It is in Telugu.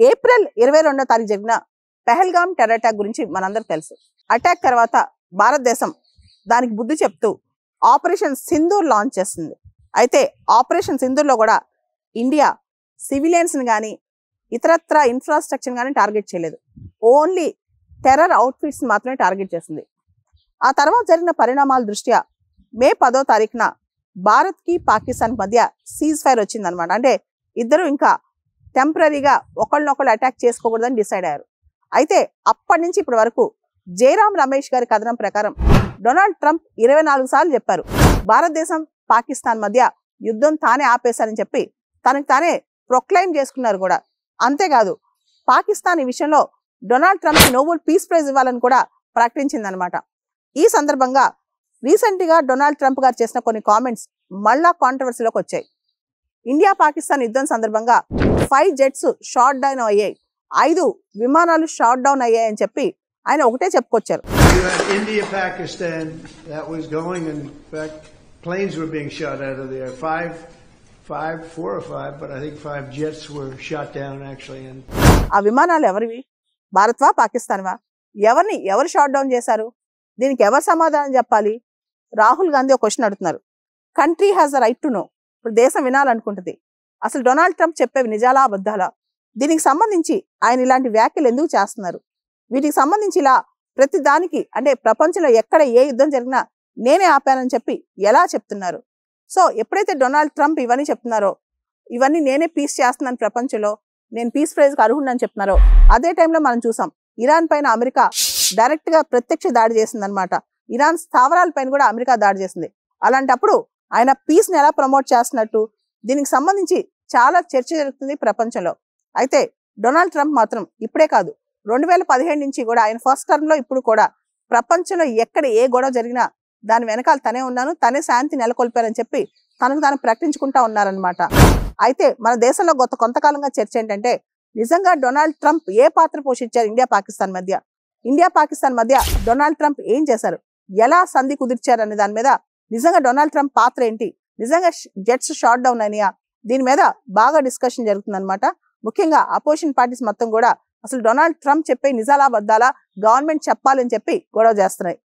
ఏప్రిల్ 22వ తారీఖు జరిగిన పెహల్గాం టెర్రర్ అటాక్ గురించి మనందరికీ తెలుసు. అటాక్ తర్వాత భారతదేశం దానికి బుద్ధి చెప్తూ ఆపరేషన్ సింధూర్ లాంచ్ చేస్తుంది. అయితే ఆపరేషన్ సింధూర్లో కూడా ఇండియా సివిలియన్స్ని కానీ ఇతరత్ర ఇన్ఫ్రాస్ట్రక్చర్ కానీ టార్గెట్ చేయలేదు. ఓన్లీ టెర్రర్ అవుట్ఫిట్స్ మాత్రమే టార్గెట్ చేసింది. ఆ తర్వాత జరిగిన పరిణామాల దృష్ట్యా మే 10వ తారీఖున భారత్కి పాకిస్తాన్ మధ్య సీజ్ ఫైర్ వచ్చిందనమాట. అంటే ఇద్దరు ఇంకా టెంపరీగా ఒకళ్ళనొకళ్ళు అటాక్ చేసుకోకూడదని డిసైడ్ అయ్యారు. అయితే అప్పటి నుంచి ఇప్పటి వరకు జయరాం రమేష్ గారి కథనం ప్రకారం డొనాల్డ్ ట్రంప్ 24 సార్లు చెప్పారు భారతదేశం పాకిస్తాన్ మధ్య యుద్ధం తానే ఆపేశారని చెప్పి తనకు తానే ప్రొక్లైమ్ చేసుకున్నారు కూడా. అంతేకాదు పాకిస్తాన్ ఈ విషయంలో Donald Trump Nobel peace prize ఇవ్వాలని కూడా ప్రకటించిందనమాట. ఈ సందర్భంగా రీసెంట్గా డొనాల్డ్ ట్రంప్ గారు చేసిన కొన్ని కామెంట్స్ మళ్ళా కాంట్రవర్సీలోకి వచ్చాయి. ఇండియా పాకిస్తాన్ యుద్ధం సందర్భంగా 5 జెట్స్ షాట్ డౌన్ అయ్యాయి, 5 విమానాలు షాట్ డౌన్ అయ్యాయని చెప్పి ఆయన ఒకటే చెప్పుకొచ్చారు. India Pakistan that was going, in fact planes were being shot out of there, 4 or 5, but I think 5 jets were shot down actually. And ఆ విమానాలు ఎవరివి? భారత్వా పాకిస్తాన్వా? ఎవరు షాట్ డౌన్ చేశారు? దీనికి ఎవరు సమాధానం చెప్పాలి? రాహుల్ గాంధీ ఒక క్వశ్చన్ అడుగుతున్నారు. Country has the right to know. ఇప్పుడు దేశం వినాలనుకుంటుంది అసలు డొనాల్డ్ ట్రంప్ చెప్పేవి నిజాలా అబద్ధాలా? దీనికి సంబంధించి ఆయన ఇలాంటి వ్యాఖ్యలు ఎందుకు చేస్తున్నారు? వీటికి సంబంధించి ఇలా ప్రతి దానికి అంటే ప్రపంచంలో ఎక్కడ ఏ యుద్ధం జరిగినా నేనే ఆపానని చెప్పి ఎలా చెప్తున్నారు? సో ఎప్పుడైతే డొనాల్డ్ ట్రంప్ ఇవన్నీ చెప్తున్నారో, ఇవన్నీ నేనే పీస్ చేస్తున్నాను ప్రపంచంలో, నేను పీస్ ప్రైజ్కి అర్హుడని చెప్తున్నారో, అదే టైంలో మనం చూసాం ఇరాన్ పైన అమెరికా డైరెక్ట్గా ప్రత్యక్ష దాడి చేసిందనమాట. ఇరాన్ స్థావరాల పైన కూడా అమెరికా దాడి చేసింది. అలాంటప్పుడు ఆయన పీస్ని ఎలా ప్రమోట్ చేస్తున్నట్టు దీనికి సంబంధించి చాలా చర్చ జరుగుతుంది ప్రపంచంలో. అయితే డొనాల్డ్ ట్రంప్ మాత్రం ఇప్పుడే కాదు 2017 నుంచి కూడా ఆయన ఫస్ట్ టర్మ్లో ఇప్పుడు కూడా ప్రపంచంలో ఎక్కడ ఏ గొడవ జరిగినా దాని వెనకాల తనే ఉన్నాను, తనే శాంతి నెలకొల్పారని చెప్పి తనకు తాను ప్రకటించుకుంటా ఉన్నారనమాట. అయితే మన దేశంలో కొంతకాలంగా చర్చ ఏంటంటే నిజంగా డొనాల్డ్ ట్రంప్ ఏ పాత్ర పోషించారు ఇండియా పాకిస్తాన్ మధ్య డొనాల్డ్ ట్రంప్ ఏం చేశారు, ఎలా సంధి కుదిర్చారు అనే దాని మీద నిజంగా డొనాల్డ్ ట్రంప్ పాత్ర ఏంటి, నిజంగా జెట్స్ షాట్ డౌన్ అయినాయా, దీని మీద బాగా డిస్కషన్ జరుగుతుందన్నమాట. ముఖ్యంగా అపోజిషన్ పార్టీస్ మొత్తం కూడా అసలు డొనాల్డ్ ట్రంప్ చెప్పే నిజాలా అబద్ధాలా గవర్నమెంట్ చెప్పాలని చెప్పి గొడవ చేస్తున్నాయి.